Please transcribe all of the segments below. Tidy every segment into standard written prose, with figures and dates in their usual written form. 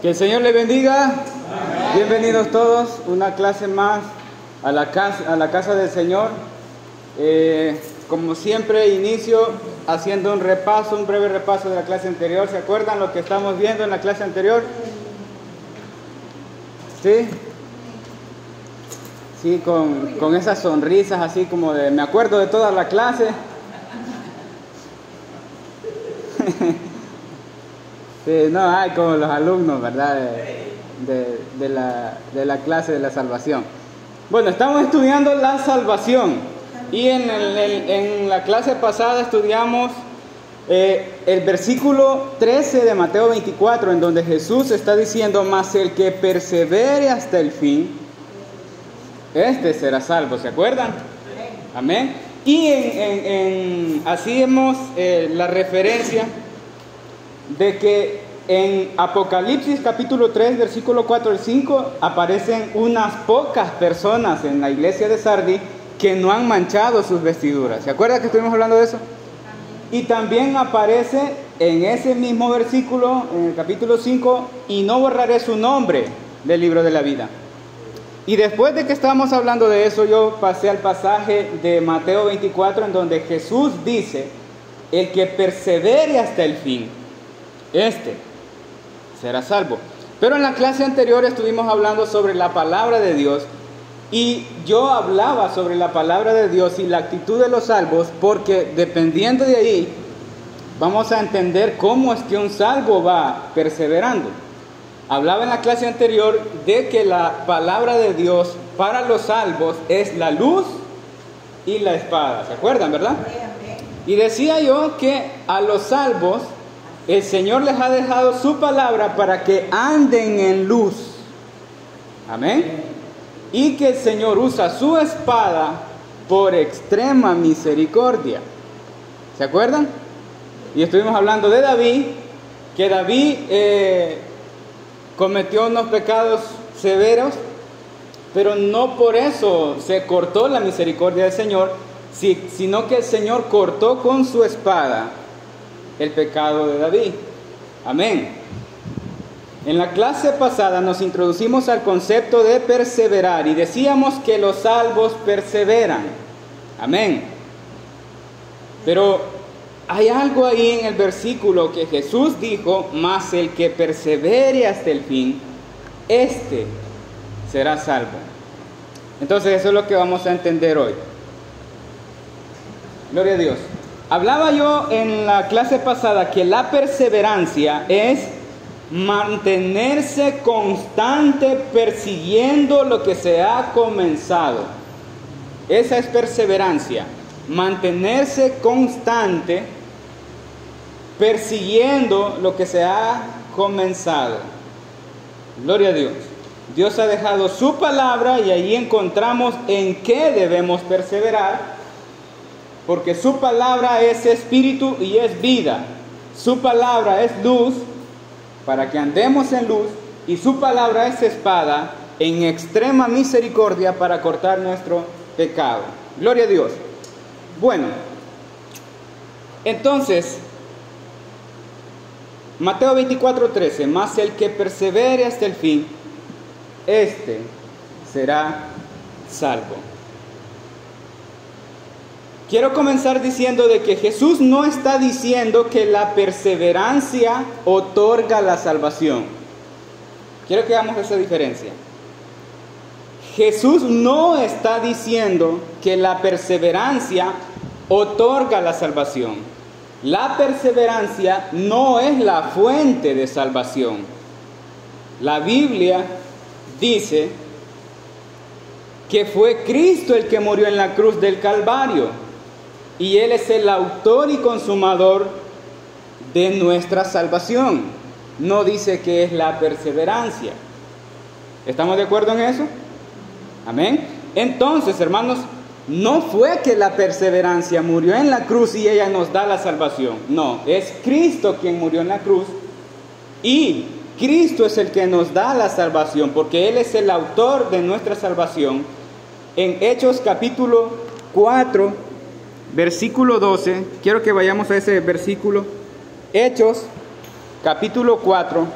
Que el Señor le bendiga. Amén. Bienvenidos todos, una clase más a la casa del Señor. Como siempre, inicio haciendo un breve repaso de la clase anterior. ¿Se acuerdan lo que estamos viendo en la clase anterior? ¿Sí? Sí, con esas sonrisas así como de, me acuerdo de toda la clase. Sí, no, hay como los alumnos, ¿verdad? De la clase de la salvación. Bueno, estamos estudiando la salvación y en la clase pasada estudiamos el versículo 13 de Mateo 24, en donde Jesús está diciendo, mas el que persevere hasta el fin, este será salvo. ¿Se acuerdan? Amén. Y así hemos la referencia de que en Apocalipsis capítulo 3, versículo 4 al 5, aparecen unas pocas personas en la iglesia de Sardis que no han manchado sus vestiduras. ¿Se acuerdan que estuvimos hablando de eso? Y también aparece en ese mismo versículo, en el capítulo 5, y no borraré su nombre del libro de la vida. Y después de que estábamos hablando de eso, yo pasé al pasaje de Mateo 24, en donde Jesús dice, el que persevere hasta el fin, este será salvo. Pero en la clase anterior estuvimos hablando sobre la palabra de Dios y yo hablaba sobre la palabra de Dios y la actitud de los salvos, porque dependiendo de ahí vamos a entender cómo es que un salvo va perseverando. Hablaba en la clase anterior de que la palabra de Dios para los salvos es la luz y la espada. ¿Se acuerdan, verdad? Y decía yo que a los salvos el Señor les ha dejado su palabra para que anden en luz. Amén. Y que el Señor usa su espada por extrema misericordia. ¿Se acuerdan? Y estuvimos hablando de David, que David cometió unos pecados severos, pero no por eso se cortó la misericordia del Señor, sino que el Señor cortó con su espada el pecado de David. Amén. En la clase pasada nos introducimos al concepto de perseverar y decíamos que los salvos perseveran. Amén. Pero hay algo ahí en el versículo que Jesús dijo, mas el que persevere hasta el fin, este será salvo. Entonces eso es lo que vamos a entender hoy. Gloria a Dios. Hablaba yo en la clase pasada que la perseverancia es mantenerse constante persiguiendo lo que se ha comenzado. Esa es perseverancia. Mantenerse constante persiguiendo lo que se ha comenzado. Gloria a Dios. Dios ha dejado su palabra y ahí encontramos en qué debemos perseverar. Porque su palabra es espíritu y es vida. Su palabra es luz para que andemos en luz. Y su palabra es espada en extrema misericordia para cortar nuestro pecado. Gloria a Dios. Bueno, entonces, Mateo 24:13, mas el que persevere hasta el fin, este será salvo. Quiero comenzar diciendo de que Jesús no está diciendo que la perseverancia otorga la salvación. Quiero que hagamos esa diferencia. Jesús no está diciendo que la perseverancia otorga la salvación. La perseverancia no es la fuente de salvación. La Biblia dice que fue Cristo el que murió en la cruz del Calvario. Y Él es el autor y consumador de nuestra salvación. No dice que es la perseverancia. ¿Estamos de acuerdo en eso? Amén. Entonces, hermanos, no fue que la perseverancia murió en la cruz y ella nos da la salvación. No, es Cristo quien murió en la cruz y Cristo es el que nos da la salvación, porque Él es el autor de nuestra salvación. En Hechos capítulo 4, versículo 12, quiero que vayamos a ese versículo. Hechos capítulo 4,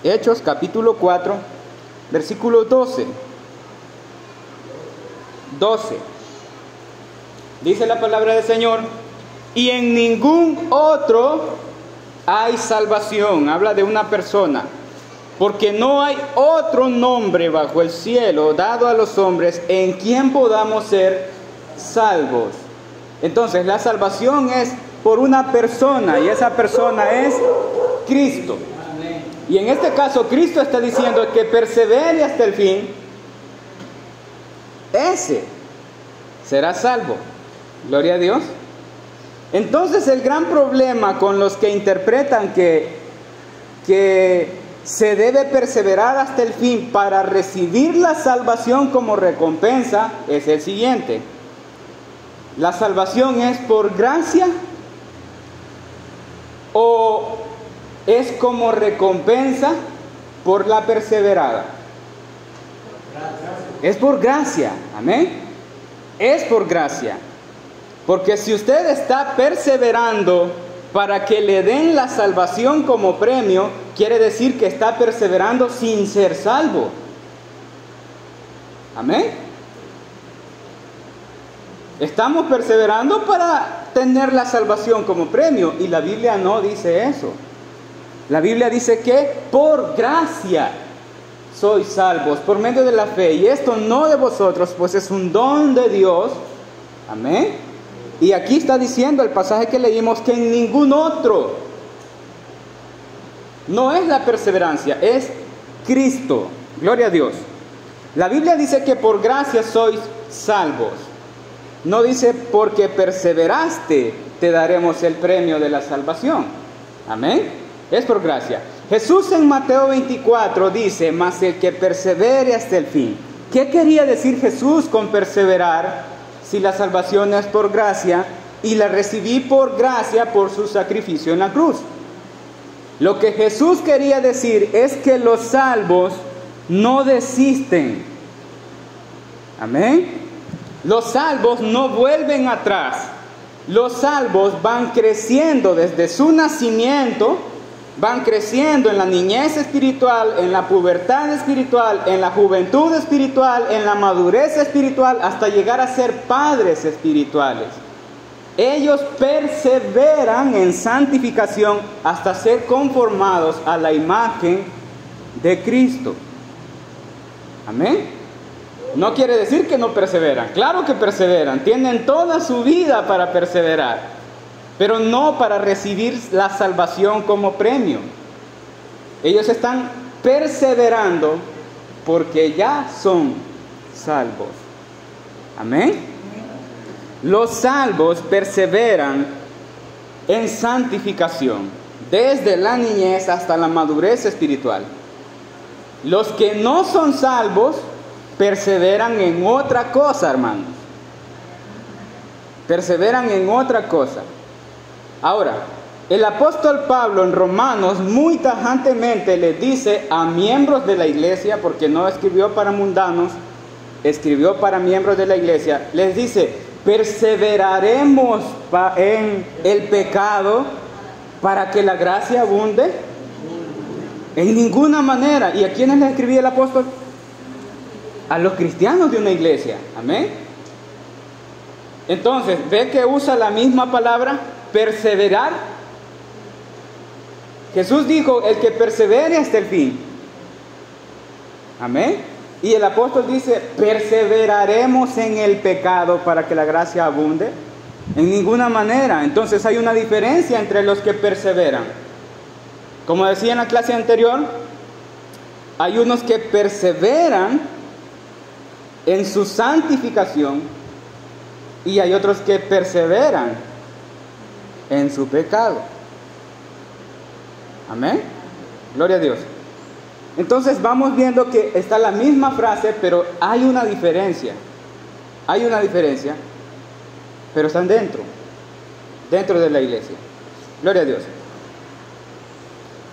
Hechos capítulo 4, versículo 12. 12. Dice la palabra del Señor: y en ningún otro hay salvación. Habla de una persona. Porque no hay otro nombre bajo el cielo dado a los hombres en quien podamos ser salvos. Entonces la salvación es por una persona, y esa persona es Cristo. Y en este caso Cristo está diciendo que persevere hasta el fin, ese será salvo. Gloria a Dios. Entonces el gran problema con los que interpretan que se debe perseverar hasta el fin para recibir la salvación como recompensa es el siguiente: ¿la salvación es por gracia o es como recompensa por la perseverada? Es por gracia, amén. Es por gracia. Porque si usted está perseverando para que le den la salvación como premio, quiere decir que está perseverando sin ser salvo. Amén. Estamos perseverando para tener la salvación como premio, y la Biblia no dice eso. La Biblia dice que por gracia sois salvos por medio de la fe, y esto no de vosotros, pues es un don de Dios. Amén. Y aquí está diciendo el pasaje que leímos que en ningún otro. No es la perseverancia, es Cristo. Gloria a Dios. La Biblia dice que por gracia sois salvos. No dice porque perseveraste te daremos el premio de la salvación. Amén. Es por gracia. Jesús en Mateo 24 dice: mas el que persevere hasta el fin. ¿Qué quería decir Jesús con perseverar? Si la salvación es por gracia y la recibí por gracia por su sacrificio en la cruz. Lo que Jesús quería decir es que los salvos no desisten. Amén. Los salvos no vuelven atrás. Los salvos van creciendo desde su nacimiento, van creciendo en la niñez espiritual, en la pubertad espiritual, en la juventud espiritual, en la madurez espiritual, hasta llegar a ser padres espirituales. Ellos perseveran en santificación hasta ser conformados a la imagen de Cristo. Amén. No quiere decir que no perseveran. Claro que perseveran. Tienen toda su vida para perseverar, pero no para recibir la salvación como premio. Ellos están perseverando porque ya son salvos. Amén. Los salvos perseveran en santificación desde la niñez hasta la madurez espiritual. Los que no son salvos perseveran en otra cosa, hermanos. Perseveran en otra cosa. Ahora, el apóstol Pablo en Romanos muy tajantemente le dice a miembros de la iglesia, porque no escribió para mundanos, escribió para miembros de la iglesia, les dice: ¿perseveraremos en el pecado para que la gracia abunde? En ninguna manera. ¿Y a quiénes le escribía el apóstol? A los cristianos de una iglesia. Amén. Entonces, ¿ve que usa la misma palabra? Perseverar. Jesús dijo: el que persevere hasta el fin. Amén. Y el apóstol dice: perseveraremos en el pecado para que la gracia abunde. En ninguna manera. Entonces hay una diferencia entre los que perseveran. Como decía en la clase anterior, hay unos que perseveran en su santificación y hay otros que perseveran en su pecado. Amén. Gloria a Dios. Entonces vamos viendo que está la misma frase, pero hay una diferencia. Hay una diferencia, pero están dentro de la iglesia. Gloria a Dios.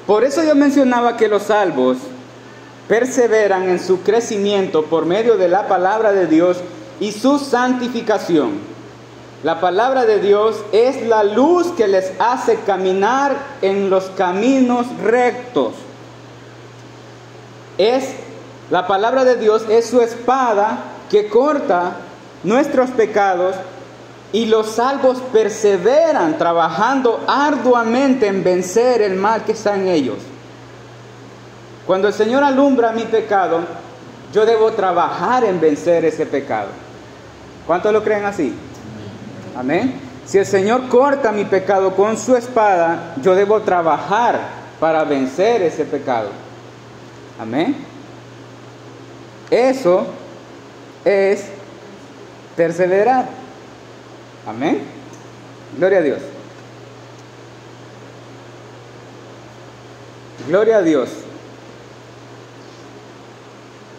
Por eso yo mencionaba que los salvos perseveran en su crecimiento por medio de la palabra de Dios y su santificación. La palabra de Dios es la luz que les hace caminar en los caminos rectos. La palabra de Dios es su espada que corta nuestros pecados, y los salvos perseveran trabajando arduamente en vencer el mal que está en ellos. Cuando el Señor alumbra mi pecado, yo debo trabajar en vencer ese pecado. ¿Cuántos lo creen así? Amén. Si el Señor corta mi pecado con su espada, yo debo trabajar para vencer ese pecado. Amén. Eso es perseverar. Amén. Gloria a Dios. Gloria a Dios.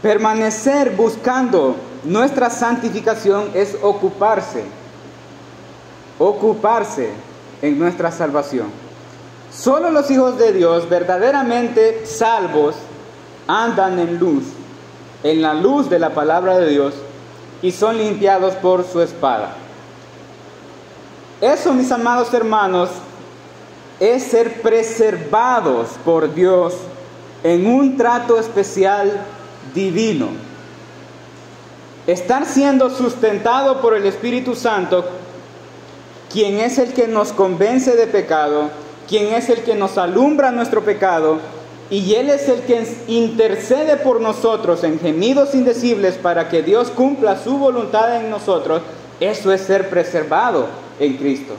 Permanecer buscando nuestra santificación es ocuparse en nuestra salvación. Solo los hijos de Dios verdaderamente salvos andan en la luz de la palabra de Dios, y son limpiados por su espada. Eso, mis amados hermanos, es ser preservados por Dios en un trato especial divino. Estar siendo sustentado por el Espíritu Santo, quien es el que nos convence de pecado, quien es el que nos alumbra nuestro pecado, y Él es el que intercede por nosotros en gemidos indecibles para que Dios cumpla su voluntad en nosotros. Eso es ser preservado en Cristo.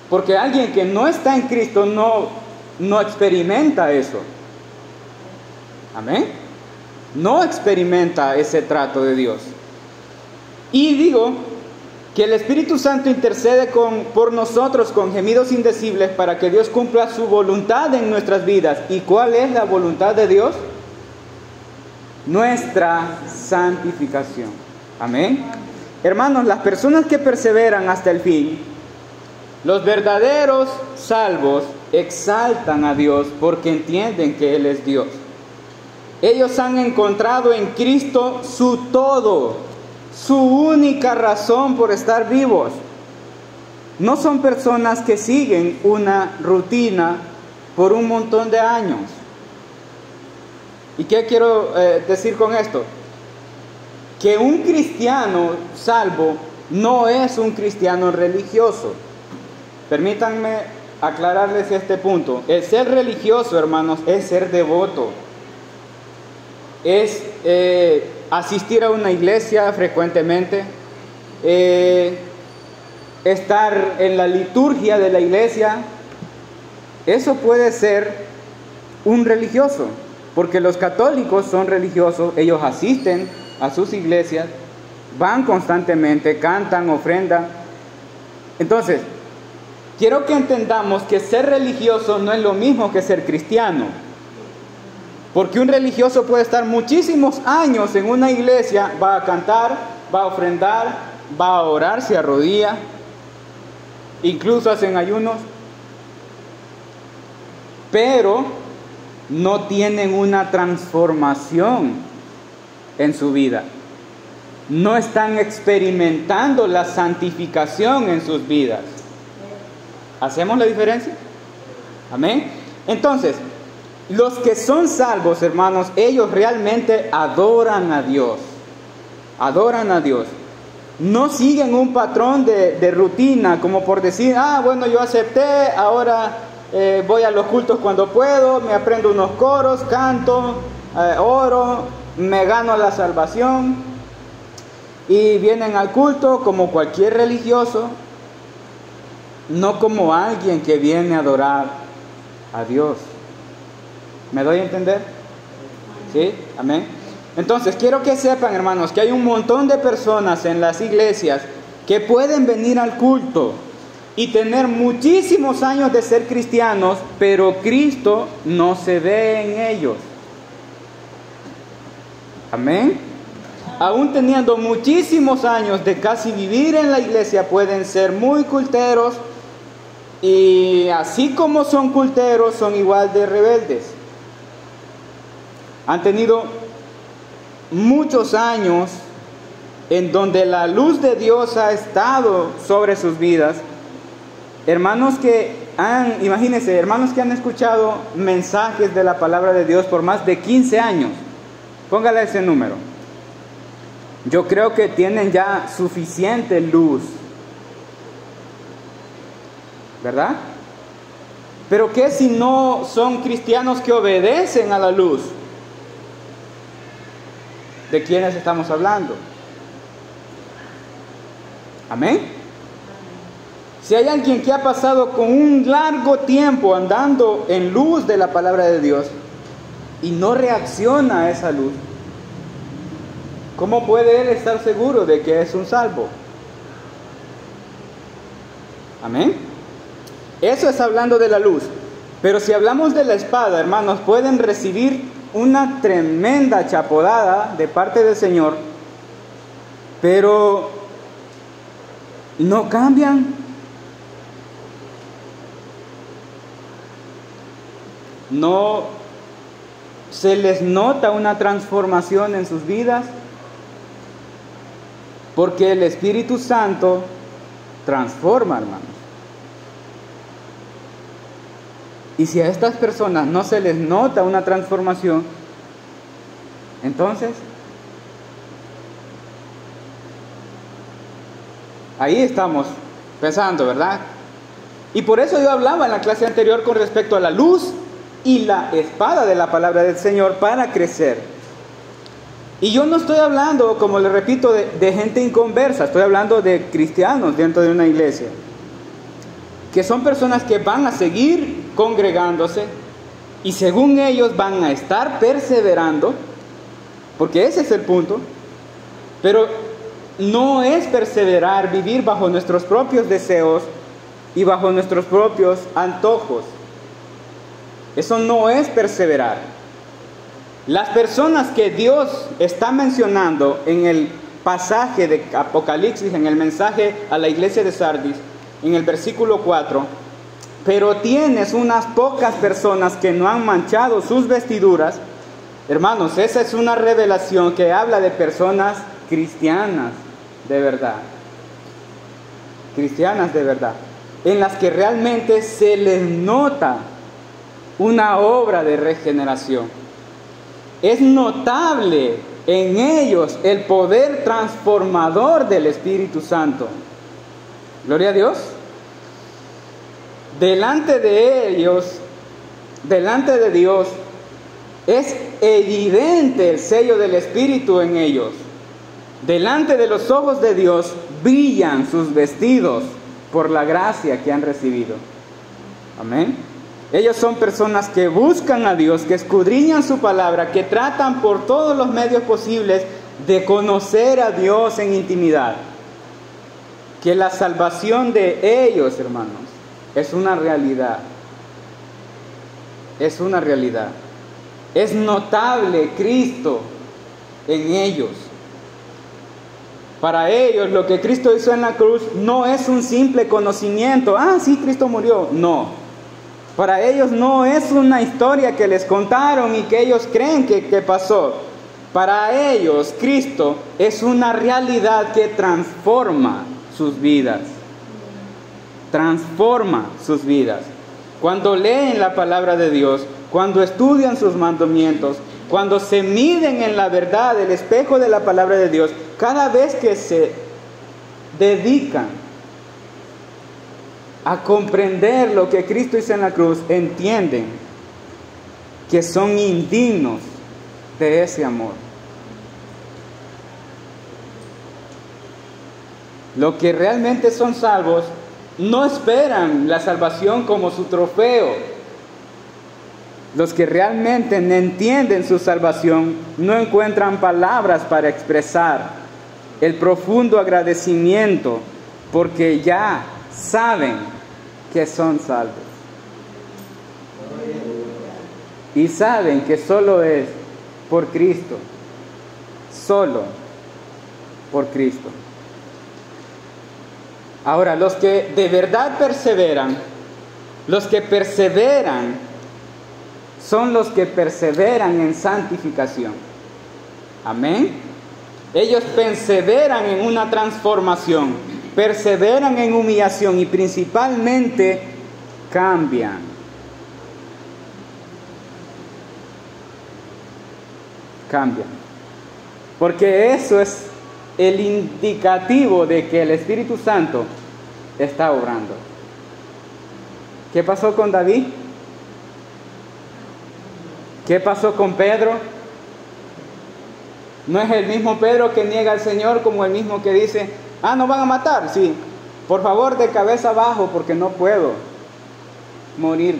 Porque alguien que no está en Cristo no experimenta eso. Amén. No experimenta ese trato de Dios. Y digo que el Espíritu Santo intercede por nosotros con gemidos indecibles para que Dios cumpla su voluntad en nuestras vidas. ¿Y cuál es la voluntad de Dios? Nuestra santificación. Amén. Hermanos, las personas que perseveran hasta el fin, los verdaderos salvos, exaltan a Dios porque entienden que Él es Dios. Ellos han encontrado en Cristo su todo, su única razón por estar vivos. No son personas que siguen una rutina por un montón de años. ¿Y qué quiero decir con esto? Que un cristiano salvo no es un cristiano religioso. Permítanme aclararles este punto. El ser religioso, hermanos, es ser devoto. Es asistir a una iglesia frecuentemente, estar en la liturgia de la iglesia. Eso puede ser un religioso, porque los católicos son religiosos. Ellos asisten a sus iglesias, van constantemente, cantan, ofrendan. Entonces, quiero que entendamos que ser religioso no es lo mismo que ser cristiano. Porque un religioso puede estar muchísimos años en una iglesia, va a cantar, va a ofrendar, va a orar, se arrodilla, incluso hacen ayunos, pero no tienen una transformación en su vida. No están experimentando la santificación en sus vidas. ¿Hacemos la diferencia? Amén. Entonces, los que son salvos, hermanos, ellos realmente adoran a Dios. Adoran a Dios. No siguen un patrón de rutina, como por decir, bueno, yo acepté, ahora voy a los cultos cuando puedo, me aprendo unos coros, canto, oro, me gano la salvación. Y vienen al culto como cualquier religioso, no como alguien que viene a adorar a Dios. ¿Me doy a entender? ¿Sí? Amén. Entonces, quiero que sepan, hermanos, que hay un montón de personas en las iglesias que pueden venir al culto y tener muchísimos años de ser cristianos, pero Cristo no se ve en ellos. Amén. Aún teniendo muchísimos años de casi vivir en la iglesia, pueden ser muy culteros, y así como son culteros, son igual de rebeldes. Han tenido muchos años en donde la luz de Dios ha estado sobre sus vidas. Hermanos que imagínense, hermanos que han escuchado mensajes de la palabra de Dios por más de 15 años, póngale ese número. Yo creo que tienen ya suficiente luz, ¿verdad? Pero ¿qué si no son cristianos que obedecen a la luz? ¿De quiénes estamos hablando? Amén. Si hay alguien que ha pasado con un largo tiempo andando en luz de la palabra de Dios y no reacciona a esa luz, ¿cómo puede él estar seguro de que es un salvo? Amén. Eso es hablando de la luz. Pero si hablamos de la espada, hermanos, pueden recibir una tremenda chapodada de parte del Señor, pero no cambian. No se les nota una transformación en sus vidas, porque el Espíritu Santo transforma, hermanos. Y si a estas personas no se les nota una transformación, entonces ahí estamos pensando, ¿verdad? Y por eso yo hablaba en la clase anterior con respecto a la luz y la espada de la palabra del Señor para crecer. Y yo no estoy hablando, como le repito, de gente inconversa, estoy hablando de cristianos dentro de una iglesia, que son personas que van a seguir congregándose y según ellos van a estar perseverando, porque ese es el punto. Pero no es perseverar, vivir bajo nuestros propios deseos y bajo nuestros propios antojos. Eso no es perseverar. Las personas que Dios está mencionando en el pasaje de Apocalipsis, en el mensaje a la iglesia de Sardis, en el versículo 4, pero tienes unas pocas personas que no han manchado sus vestiduras. Hermanos, esa es una revelación que habla de personas cristianas de verdad. Cristianas de verdad, en las que realmente se les nota una obra de regeneración. Es notable en ellos el poder transformador del Espíritu Santo. Gloria a Dios. Delante de ellos, delante de Dios, es evidente el sello del Espíritu en ellos. Delante de los ojos de Dios brillan sus vestidos por la gracia que han recibido. Amén. Ellos son personas que buscan a Dios, que escudriñan su palabra, que tratan por todos los medios posibles de conocer a Dios en intimidad. Que la salvación de ellos, hermanos, es una realidad. Es una realidad. Es notable Cristo en ellos. Para ellos lo que Cristo hizo en la cruz no es un simple conocimiento. Ah, sí, Cristo murió. No. Para ellos no es una historia que les contaron y que ellos creen que pasó. Para ellos Cristo es una realidad que transforma sus vidas. Transforma sus vidas. Cuando leen la palabra de Dios, cuando estudian sus mandamientos, cuando se miden en la verdad, el espejo de la palabra de Dios, cada vez que se dedican a comprender lo que Cristo hizo en la cruz, entienden que son indignos de ese amor. Los que realmente son salvos no esperan la salvación como su trofeo. Los que realmente entienden su salvación no encuentran palabras para expresar el profundo agradecimiento porque ya saben que son salvos. Y saben que solo es por Cristo. Solo por Cristo. Ahora, los que de verdad perseveran, los que perseveran, son los que perseveran en santificación. Amén. Ellos perseveran en una transformación, perseveran en humillación y principalmente cambian. Cambian. Porque eso es el indicativo de que el Espíritu Santo está obrando. ¿Qué pasó con David? ¿Qué pasó con Pedro? ¿No es el mismo Pedro que niega al Señor como el mismo que dice, ¿nos van a matar? Sí, por favor, de cabeza abajo, porque no puedo morir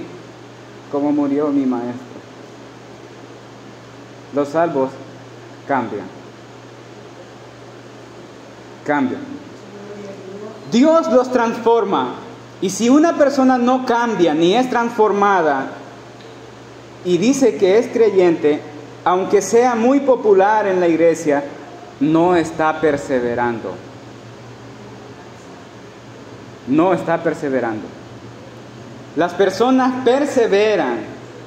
como murió mi maestro. Los salvos cambian. Cambian. Dios los transforma. Y si una persona no cambia ni es transformada y dice que es creyente, aunque sea muy popular en la iglesia, no está perseverando. No está perseverando. Las personas perseveran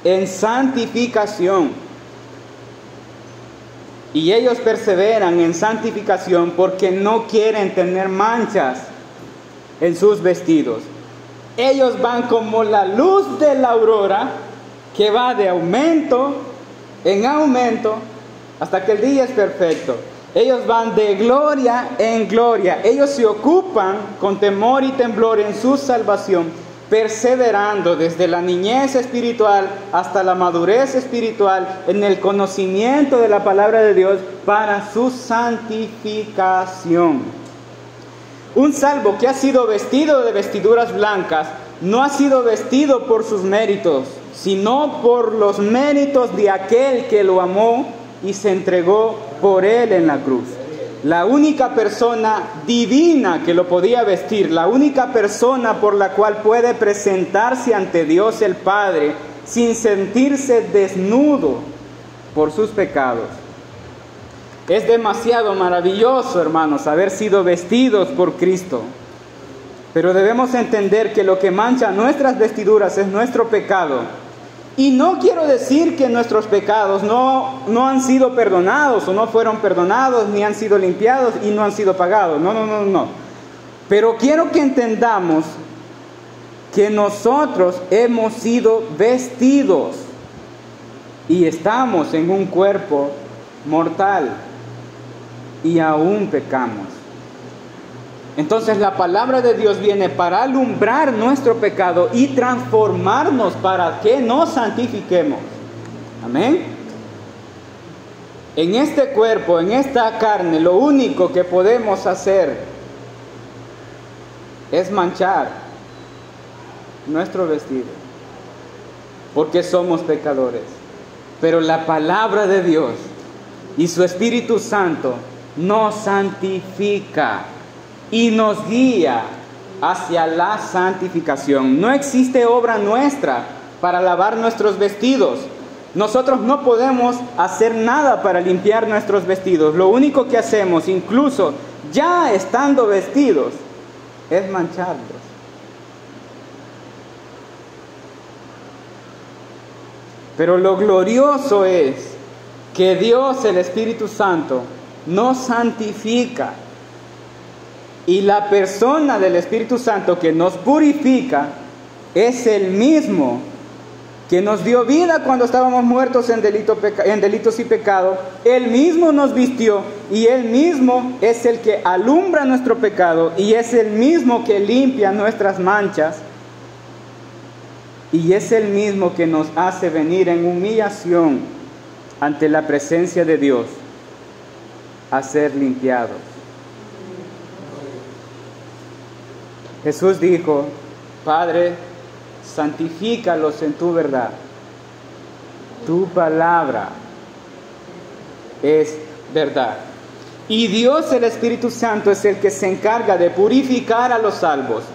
en santificación. Y ellos perseveran en santificación porque no quieren tener manchas en sus vestidos. Ellos van como la luz de la aurora que va de aumento en aumento hasta que el día es perfecto. Ellos van de gloria en gloria. Ellos se ocupan con temor y temblor en su salvación, perseverando desde la niñez espiritual hasta la madurez espiritual en el conocimiento de la palabra de Dios para su santificación. Un salvo que ha sido vestido de vestiduras blancas no ha sido vestido por sus méritos, sino por los méritos de aquel que lo amó y se entregó por él en la cruz. La única persona divina que lo podía vestir, la única persona por la cual puede presentarse ante Dios el Padre sin sentirse desnudo por sus pecados. Es demasiado maravilloso, hermanos, haber sido vestidos por Cristo. Pero debemos entender que lo que mancha nuestras vestiduras es nuestro pecado. Y no quiero decir que nuestros pecados no han sido perdonados o no fueron perdonados, ni han sido limpiados y no han sido pagados. No. Pero quiero que entendamos que nosotros hemos sido vestidos y estamos en un cuerpo mortal y aún pecamos. Entonces la palabra de Dios viene para alumbrar nuestro pecado y transformarnos para que nos santifiquemos. Amén. En este cuerpo, en esta carne, lo único que podemos hacer es manchar nuestro vestido, porque somos pecadores. Pero la palabra de Dios y su Espíritu Santo nos santifica y nos guía hacia la santificación. No existe obra nuestra para lavar nuestros vestidos. Nosotros no podemos hacer nada para limpiar nuestros vestidos. Lo único que hacemos, incluso ya estando vestidos, es mancharlos. Pero lo glorioso es que Dios, el Espíritu Santo, nos santifica. Y la persona del Espíritu Santo que nos purifica es el mismo que nos dio vida cuando estábamos muertos en delitos y pecado. Él mismo nos vistió y Él mismo es el que alumbra nuestro pecado y es el mismo que limpia nuestras manchas y es el mismo que nos hace venir en humillación ante la presencia de Dios a ser limpiados. Jesús dijo: Padre, santifícalos en tu verdad. Tu palabra es verdad. Y Dios, el Espíritu Santo, es el que se encarga de purificar a los salvos.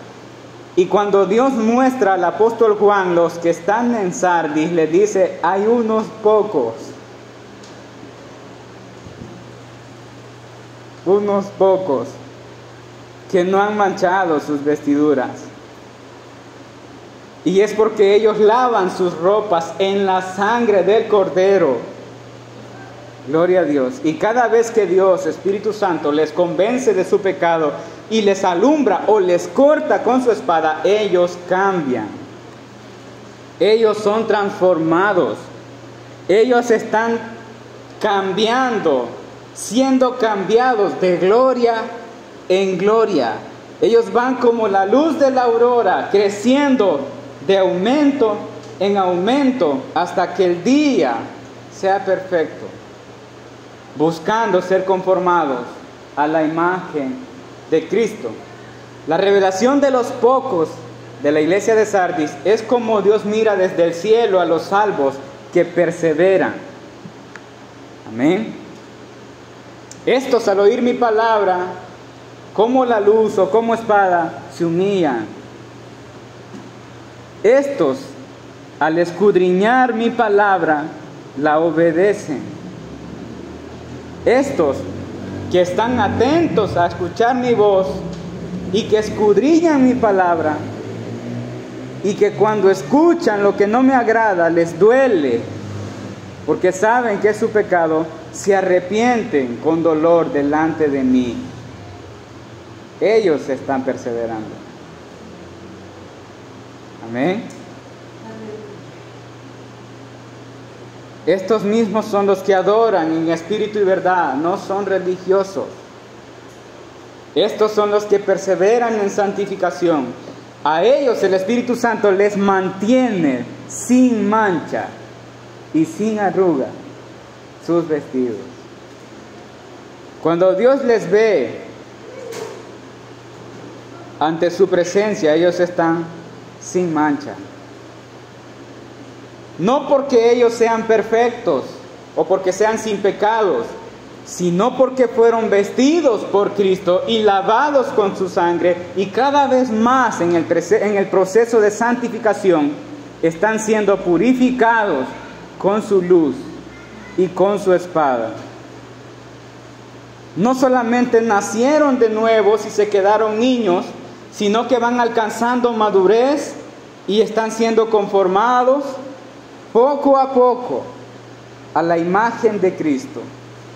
Y cuando Dios muestra al apóstol Juan los que están en Sardis, le dice: hay unos pocos que no han manchado sus vestiduras. Y es porque ellos lavan sus ropas en la sangre del Cordero. Gloria a Dios. Y cada vez que Dios, Espíritu Santo, les convence de su pecado y les alumbra o les corta con su espada, ellos cambian. Ellos son transformados. Ellos están cambiando, siendo cambiados de gloria en gloria. Ellos van como la luz de la aurora, creciendo de aumento en aumento hasta que el día sea perfecto, buscando ser conformados a la imagen de Cristo. La revelación de los pocos de la iglesia de Sardis es como Dios mira desde el cielo a los salvos que perseveran. Amén. Estos, al oír mi palabra, como la luz o como espada, se humillan. Estos, al escudriñar mi palabra, la obedecen. Estos que están atentos a escuchar mi voz y que escudriñan mi palabra, y que cuando escuchan lo que no me agrada les duele, porque saben que es su pecado, se arrepienten con dolor delante de mí. Ellos están perseverando. Amén. Estos mismos son los que adoran en espíritu y verdad, no son religiosos. Estos son los que perseveran en santificación. A ellos el Espíritu Santo les mantiene sin mancha y sin arruga sus vestidos. Cuando Dios les ve ante su presencia, ellos están sin mancha. No porque ellos sean perfectos o porque sean sin pecados, sino porque fueron vestidos por Cristo y lavados con su sangre, y cada vez más en el proceso de santificación están siendo purificados con su luz y con su espada. No solamente nacieron de nuevo y se quedaron niños, sino que van alcanzando madurez y están siendo conformados poco a poco a la imagen de Cristo.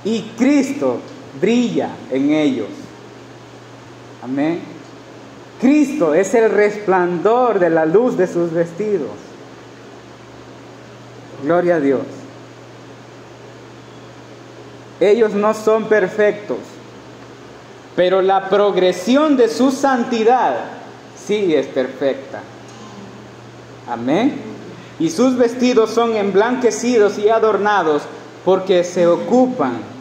Y Cristo brilla en ellos. Amén. Cristo es el resplandor de la luz de sus vestidos. Gloria a Dios. Ellos no son perfectos, pero la progresión de su santidad sí es perfecta. Amén. Y sus vestidos son emblanquecidos y adornados porque se ocupan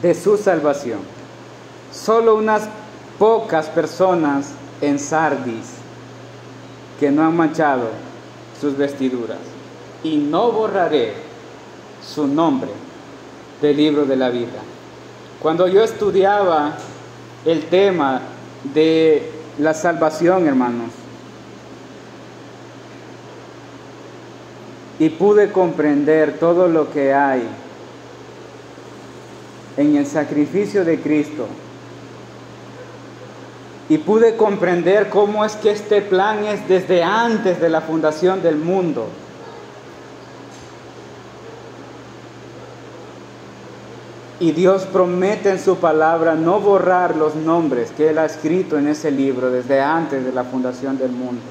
de su salvación. Solo unas pocas personas en Sardis que no han manchado sus vestiduras. Y no borraré su nombre del libro de la vida. Cuando yo estudiaba el tema de la salvación, hermanos, y pude comprender todo lo que hay en el sacrificio de Cristo, y pude comprender cómo es que este plan es desde antes de la fundación del mundo. Y Dios promete en su palabra no borrar los nombres que Él ha escrito en ese libro desde antes de la fundación del mundo.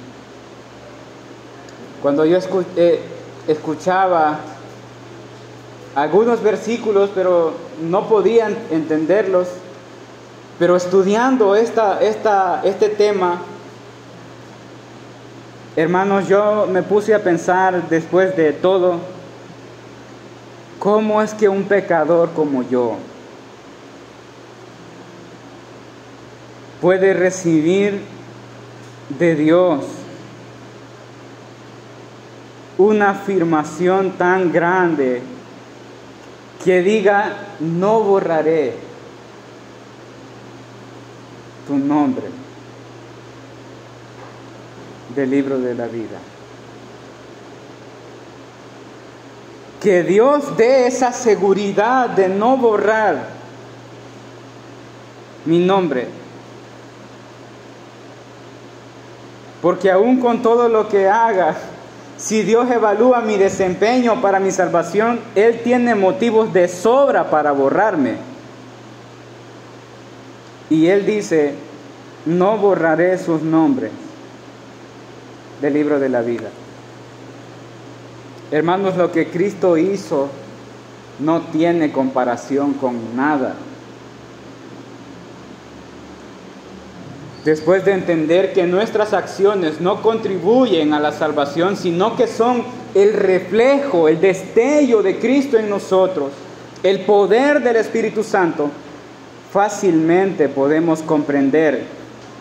Cuando yo escuchaba algunos versículos, pero no podía entenderlos, pero estudiando este tema, hermanos, yo me puse a pensar después de todo, ¿cómo es que un pecador como yo puede recibir de Dios una afirmación tan grande que diga, no borraré tu nombre del libro de la vida? Que Dios dé esa seguridad de no borrar mi nombre. Porque aún con todo lo que haga, si Dios evalúa mi desempeño para mi salvación, Él tiene motivos de sobra para borrarme. Y Él dice, no borraré sus nombres del libro de la vida. Hermanos, lo que Cristo hizo no tiene comparación con nada. Después de entender que nuestras acciones no contribuyen a la salvación, sino que son el reflejo, el destello de Cristo en nosotros, el poder del Espíritu Santo, fácilmente podemos comprender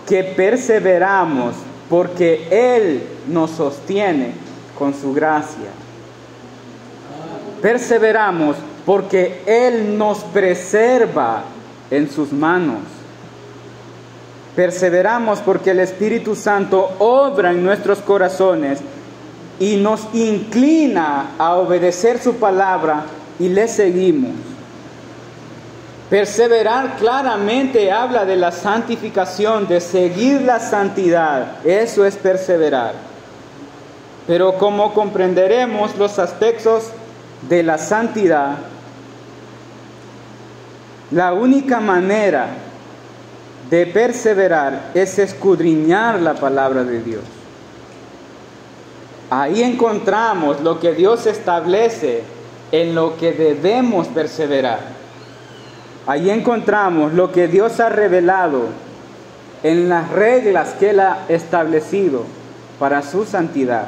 que perseveramos porque Él nos sostiene con su gracia. Perseveramos porque Él nos preserva en sus manos. Perseveramos porque el Espíritu Santo obra en nuestros corazones y nos inclina a obedecer su palabra y le seguimos. Perseverar claramente habla de la santificación, de seguir la santidad. Eso es perseverar. Pero como comprenderemos los aspectos de la santidad, la única manera de perseverar es escudriñar la palabra de Dios. Ahí encontramos lo que Dios establece en lo que debemos perseverar. Ahí encontramos lo que Dios ha revelado en las reglas que Él ha establecido para su santidad.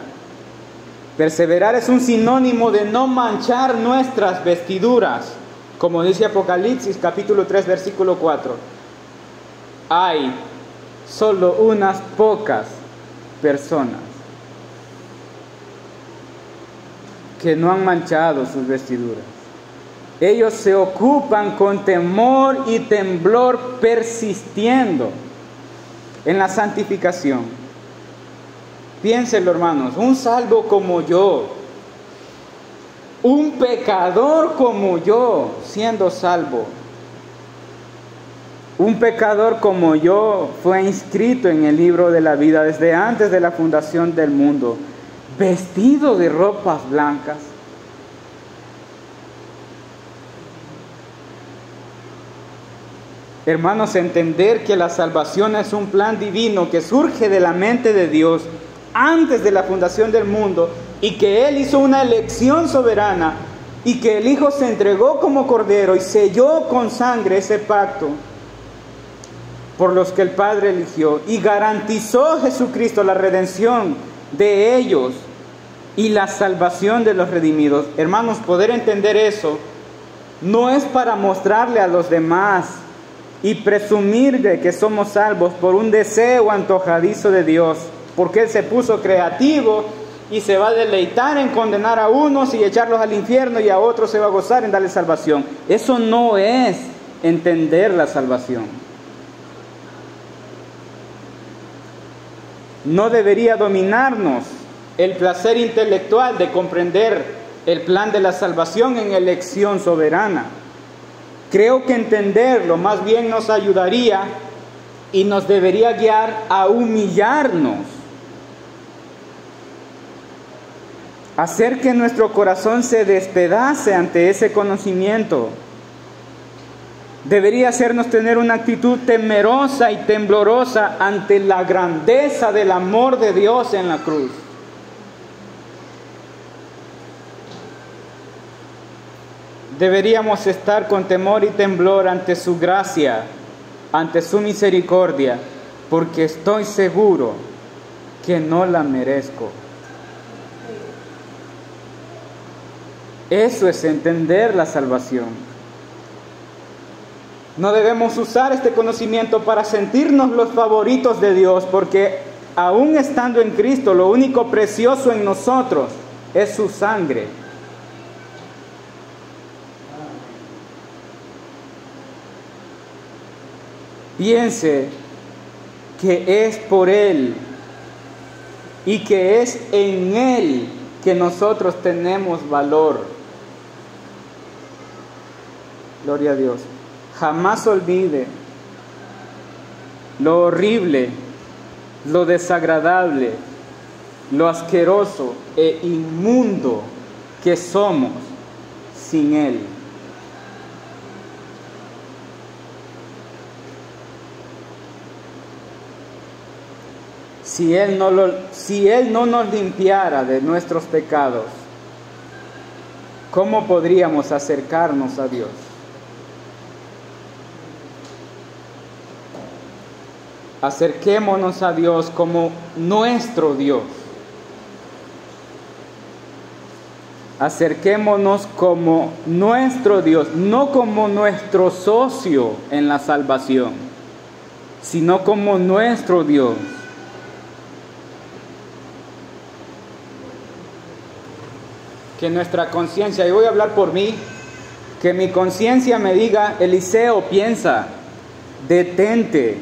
Perseverar es un sinónimo de no manchar nuestras vestiduras, como dice Apocalipsis capítulo 3 versículo 4. Hay solo unas pocas personas que no han manchado sus vestiduras. Ellos se ocupan con temor y temblor persistiendo en la santificación. Piénsenlo, hermanos, un salvo como yo, un pecador como yo, siendo salvo. Un pecador como yo fue inscrito en el libro de la vida desde antes de la fundación del mundo, vestido de ropas blancas. Hermanos, entender que la salvación es un plan divino que surge de la mente de Dios antes de la fundación del mundo y que Él hizo una elección soberana y que el Hijo se entregó como cordero y selló con sangre ese pacto por los que el Padre eligió y garantizó Jesucristo la redención de ellos y la salvación de los redimidos. Hermanos, poder entender eso no es para mostrarle a los demás y presumir de que somos salvos por un deseo antojadizo de Dios, porque Él se puso creativo y se va a deleitar en condenar a unos y echarlos al infierno y a otros se va a gozar en darle salvación. Eso no es entender la salvación. No debería dominarnos el placer intelectual de comprender el plan de la salvación en elección soberana. Creo que entenderlo más bien nos ayudaría y nos debería guiar a humillarnos, hacer que nuestro corazón se despedace ante ese conocimiento. Debería hacernos tener una actitud temerosa y temblorosa ante la grandeza del amor de Dios en la cruz. Deberíamos estar con temor y temblor ante su gracia, ante su misericordia, porque estoy seguro que no la merezco. Eso es entender la salvación. No debemos usar este conocimiento para sentirnos los favoritos de Dios, porque aún estando en Cristo, lo único precioso en nosotros es su sangre. Piense que es por Él y que es en Él que nosotros tenemos valor. Gloria a Dios. Jamás olvide lo horrible, lo desagradable, lo asqueroso e inmundo que somos sin Él. Si Él no nos limpiara de nuestros pecados, ¿cómo podríamos acercarnos a Dios? Acerquémonos a Dios como nuestro Dios. Acerquémonos como nuestro Dios, no como nuestro socio en la salvación, sino como nuestro Dios. Que nuestra conciencia, y voy a hablar por mí, que mi conciencia me diga: Eliseo, piensa, detente,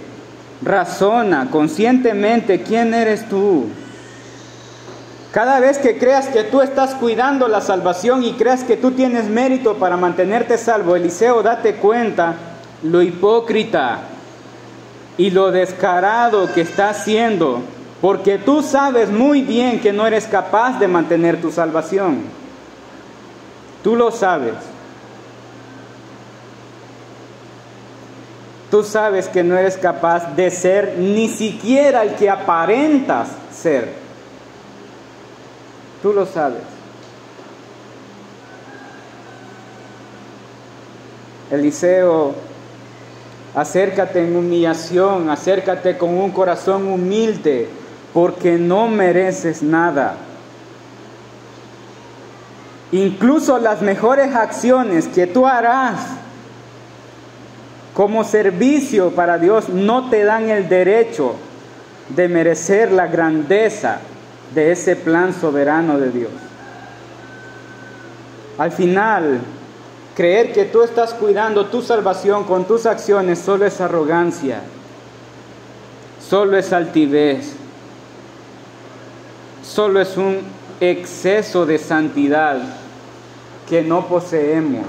razona conscientemente quién eres tú. Cada vez que creas que tú estás cuidando la salvación y creas que tú tienes mérito para mantenerte salvo, Eliseo, date cuenta lo hipócrita y lo descarado que estás siendo, porque tú sabes muy bien que no eres capaz de mantener tu salvación. Tú lo sabes. Tú sabes que no eres capaz de ser ni siquiera el que aparentas ser. Tú lo sabes. Eliseo, acércate en humillación, acércate con un corazón humilde, porque no mereces nada. Incluso las mejores acciones que tú harás como servicio para Dios no te dan el derecho de merecer la grandeza de ese plan soberano de Dios. Al final, creer que tú estás cuidando tu salvación con tus acciones solo es arrogancia, solo es altivez, solo es un exceso de santidad que no poseemos.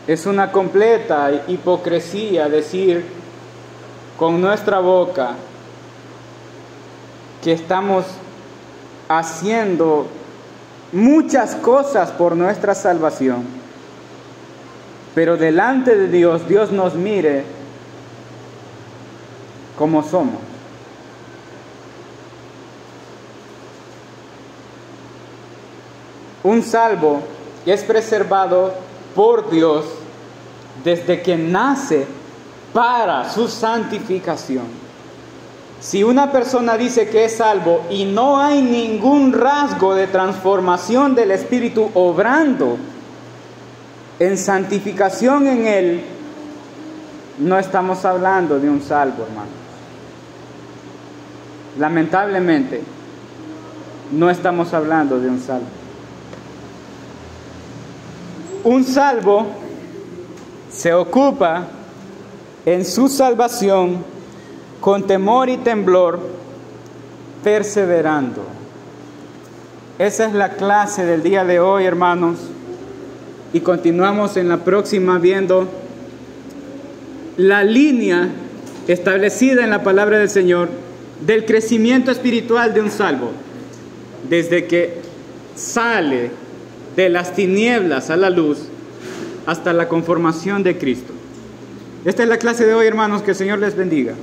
Es una completa hipocresía decir con nuestra boca que estamos haciendo muchas cosas por nuestra salvación, pero delante de Dios, Dios nos mire como somos. Un salvo es preservado por Dios desde que nace para su santificación. Si una persona dice que es salvo y no hay ningún rasgo de transformación del Espíritu obrando en santificación en él, no estamos hablando de un salvo, hermano. Lamentablemente, no estamos hablando de un salvo. Un salvo se ocupa en su salvación con temor y temblor, perseverando. Esa es la clase del día de hoy, hermanos, y continuamos en la próxima viendo la línea establecida en la palabra del Señor del crecimiento espiritual de un salvo, desde que sale de las tinieblas a la luz hasta la conformación de Cristo. Esta es la clase de hoy, hermanos, que el Señor les bendiga.